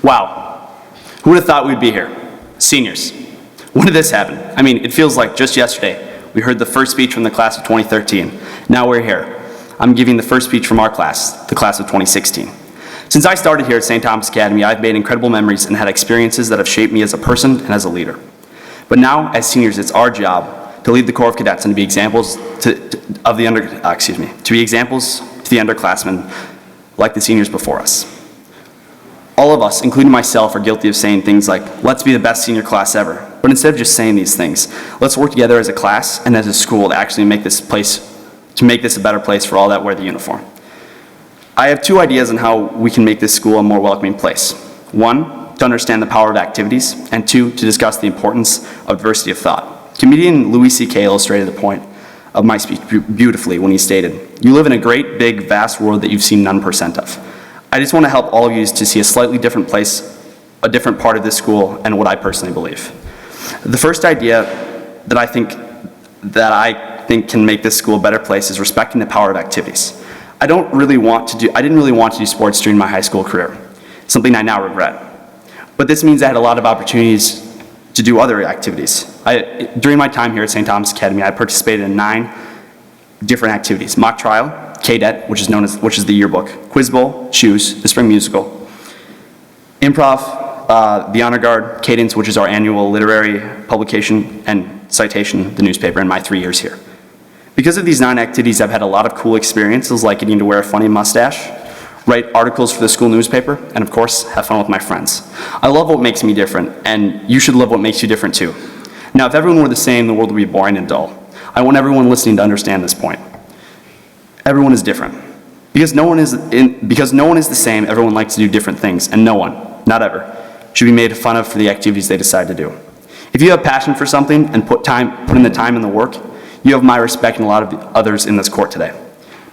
Wow, who would have thought we'd be here? Seniors. When did this happen? I mean, it feels like just yesterday we heard the first speech from the class of 2013. Now we're here. I'm giving the first speech from our class, the class of 2016. Since I started here at St. Thomas Academy, I've made incredible memories and had experiences that have shaped me as a person and as a leader. But now, as seniors, it's our job to lead the Corps of Cadets and to be examples to the underclassmen like the seniors before us. All of us, including myself, are guilty of saying things like, let's be the best senior class ever. But instead of just saying these things, let's work together as a class and as a school to actually make this a better place for all that wear the uniform. I have two ideas on how we can make this school a more welcoming place. One, to understand the power of activities, and two, to discuss the importance of diversity of thought. Comedian Louis C.K. illustrated the point of my speech beautifully when he stated, "You live in a great, big, vast world that you've seen none percent of." I just want to help all of you to see a slightly different place, a different part of this school, and what I personally believe. The first idea that I think can make this school a better place is respecting the power of activities. I didn't really want to do sports during my high school career, something I now regret. But this means I had a lot of opportunities to do other activities. During my time here at St. Thomas Academy, I participated in 9 different activities: mock trial, KDET, which is the yearbook, Quiz Bowl, Shoes, the spring musical, improv, the honor guard, Cadence, which is our annual literary publication, and Citation, the newspaper, in my 3 years here. Because of these 9 activities, I've had a lot of cool experiences, like getting to wear a funny mustache, write articles for the school newspaper, and of course, have fun with my friends. I love what makes me different, and you should love what makes you different too. Now, if everyone were the same, the world would be boring and dull. I want everyone listening to understand this point. Everyone is different. Because no one is the same, everyone likes to do different things, and no one, not ever, should be made fun of for the activities they decide to do. If you have passion for something and put in the time and the work, you have my respect and a lot of others in this court today.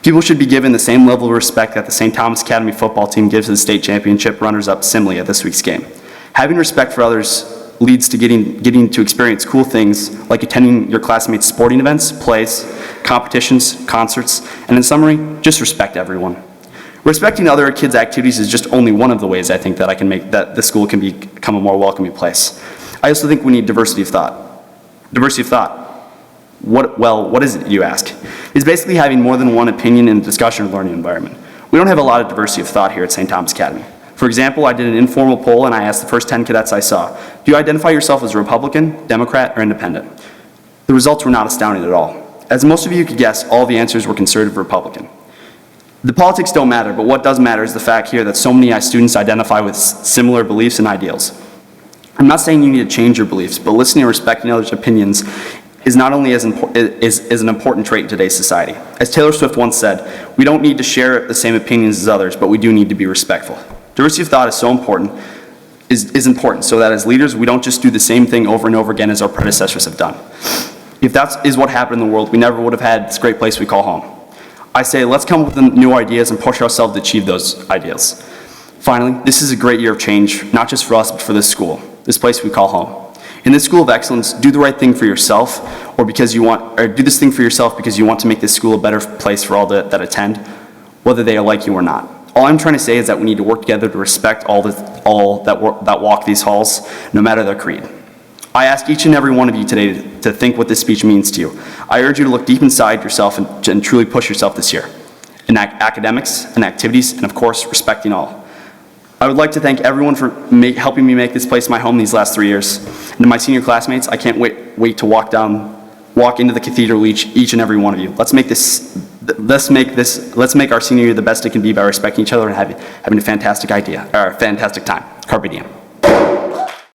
People should be given the same level of respect that the St. Thomas Academy football team gives to the state championship runners-up Simile at this week's game. Having respect for others leads to getting to experience cool things like attending your classmates' sporting events, plays, competitions, concerts, and in summary, just respect everyone. Respecting other kids' activities is just only one of the ways I think that the school can become a more welcoming place. I also think we need diversity of thought. Diversity of thought. What is it, you ask? It's basically having more than one opinion in a discussion or learning environment. We don't have a lot of diversity of thought here at St. Thomas Academy. For example, I did an informal poll and I asked the first 10 cadets I saw, do you identify yourself as a Republican, Democrat, or Independent? The results were not astounding at all. As most of you could guess, all the answers were conservative Republican. The politics don't matter, but what does matter is the fact here that so many students identify with similar beliefs and ideals. I'm not saying you need to change your beliefs, but listening and respecting others' opinions is not only is an important trait in today's society. As Taylor Swift once said, we don't need to share the same opinions as others, but we do need to be respectful. Diversity of thought is important so that as leaders, we don't just do the same thing over and over again as our predecessors have done. If that is what happened in the world, we never would have had this great place we call home. I say, let's come up with new ideas and push ourselves to achieve those ideas. Finally, this is a great year of change, not just for us, but for this school, this place we call home. In this school of excellence, do the right thing for yourself, or do this thing for yourself because you want to make this school a better place for all that attend, whether they are like you or not. All I'm trying to say is that we need to work together to respect all that walk these halls, no matter their creed. I ask each and every one of you today to think what this speech means to you. I urge you to look deep inside yourself and truly push yourself this year, in academics and activities, and of course, respecting all. I would like to thank everyone for helping me make this place my home these last 3 years. And to my senior classmates, I can't wait to walk into the cathedral each and every one of you. Let's make our senior year the best it can be by respecting each other and having a fantastic time. Carpe diem.